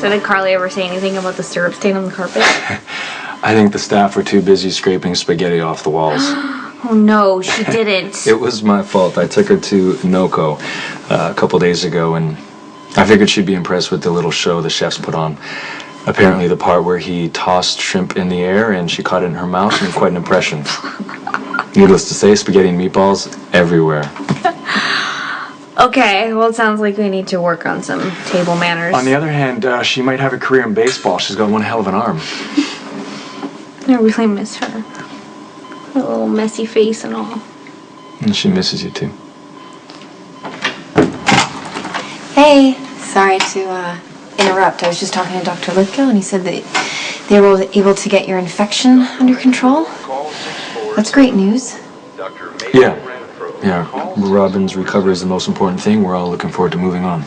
So did Carly ever say anything about the syrup stain on the carpet? I think the staff were too busy scraping spaghetti off the walls. Oh no, she didn't. It was my fault. I took her to Noco a couple days ago, and I figured she'd be impressed with the little show the chefs put on. Apparently the part where he tossed shrimp in the air and she caught it in her mouth made quite an impression. Needless to say, spaghetti and meatballs everywhere. Okay, well it sounds like we need to work on some table manners. On the other hand, she might have a career in baseball. She's got one hell of an arm. I really miss her. Her little messy face and all. And she misses you too. Hey, sorry to interrupt. I was just talking to Dr. Lithgow and he said that they were able to get your infection under control. That's great news. Yeah. Robin's recovery is the most important thing. We're all looking forward to moving on.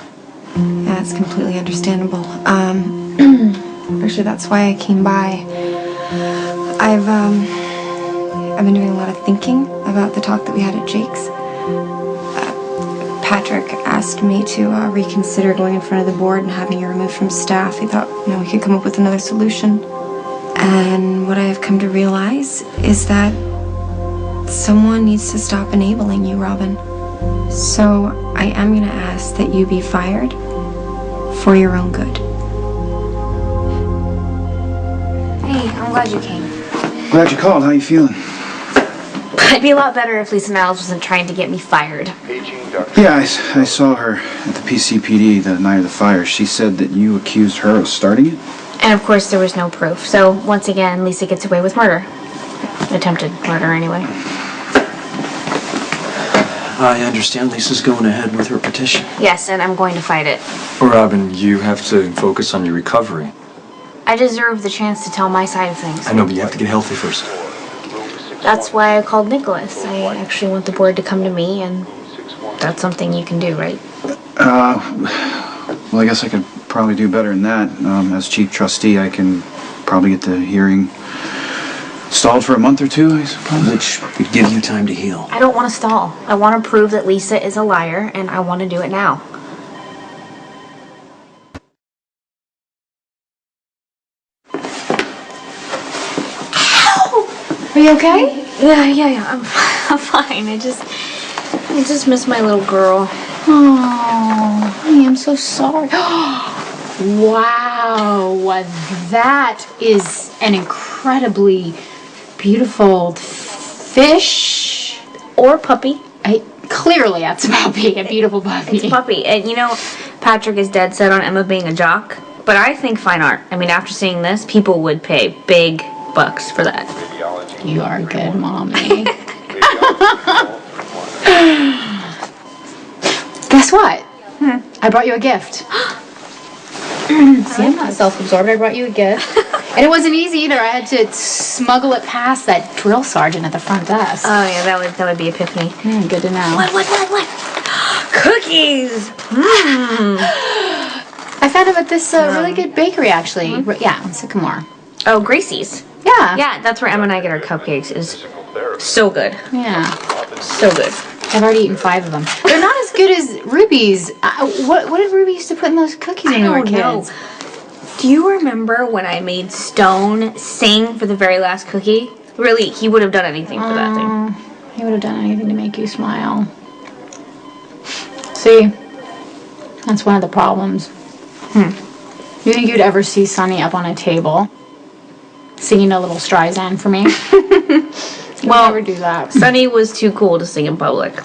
Yeah, that's completely understandable. Actually, that's why I came by. I've been doing a lot of thinking about the talk that we had at Jake's. Patrick asked me to reconsider going in front of the board and having you removed from staff. He thought, we could come up with another solution. And what I have come to realize is that someone needs to stop enabling you, Robin. So I am going to ask that you be fired for your own good. Hey, I'm glad you came. Glad you called. How you feeling? I'd be a lot better if Lisa Niles wasn't trying to get me fired. Yeah, I saw her at the PCPD the night of the fire. She said that you accused her of starting it? And of course there was no proof. So once again, Lisa gets away with murder. Attempted murder anyway. I understand Lisa's going ahead with her petition. Yes, and I'm going to fight it. Robin, you have to focus on your recovery. I deserve the chance to tell my side of things. I know, but you have to get healthy first. That's why I called Nicholas. I actually want the board to come to me, and that's something you can do, right? Well, I guess I could probably do better than that. As chief trustee, I can probably get the hearing stalled for a month or two, I suppose. Which would give you time to heal. I don't want to stall. I want to prove that Lisa is a liar, and I want to do it now. Are you okay? Yeah. I'm fine. I just miss my little girl. Oh, honey, I'm so sorry. Wow, that is an incredibly beautiful fish. Or puppy. Clearly, that's a puppy, a beautiful puppy. It's a puppy. And Patrick is dead set on Emma being a jock. But I think fine art. I mean, after seeing this, people would pay big bucks for that. You are a good mommy. Guess what? I brought you a gift. See, I'm not self-absorbed. I brought you a gift. And it wasn't easy either. I had to smuggle it past that drill sergeant at the front desk. Oh, yeah, that would be epiphany. Good to know. What? Cookies! I found them at this really good bakery, actually. Yeah, on Sycamore. Oh, Gracie's. Yeah. Yeah, that's where Emma and I get our cupcakes. It's so good. Yeah. So good. I've already eaten 5 of them. They're not as good as Ruby's. What did Ruby used to put in those cookies when we were kids? Do you remember when I made Stone sing for the very last cookie? Really, he would have done anything for that thing. He would have done anything to make you smile. See? That's one of the problems. You think you'd ever see Sonny up on a table singing a little Streisand for me? Well, never do that. Sonny was too cool to sing in public.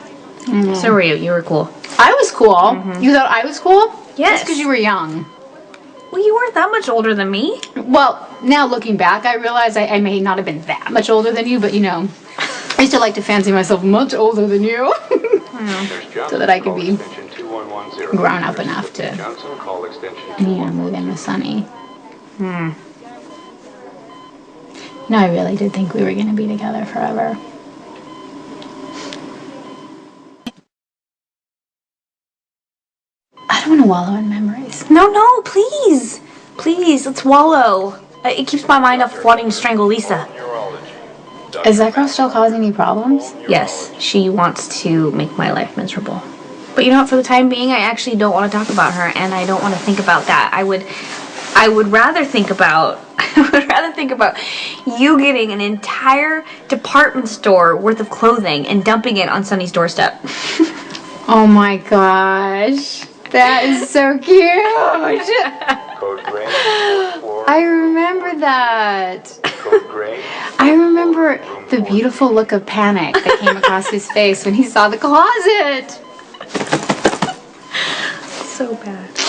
So were you. You were cool. I was cool. You thought I was cool? Yes. That's because you were young. Well, you weren't that much older than me. Well, now looking back, I realize I may not have been that much older than you, but I used to like to fancy myself much older than you. So that I could be grown up enough to move in with Sonny. I really did think we were going to be together forever. I don't want to wallow in memories. No, please. Please, let's wallow. It keeps my mind off wanting to strangle Lisa. Is that girl still causing you problems? Yes, she wants to make my life miserable. But you know what, for the time being, I actually don't want to talk about her, and I don't want to think about that. I would rather think about you getting an entire department store worth of clothing and dumping it on Sonny's doorstep. Oh my gosh. That is so cute. I remember that. I remember the beautiful look of panic that came across his face when he saw the closet. So bad.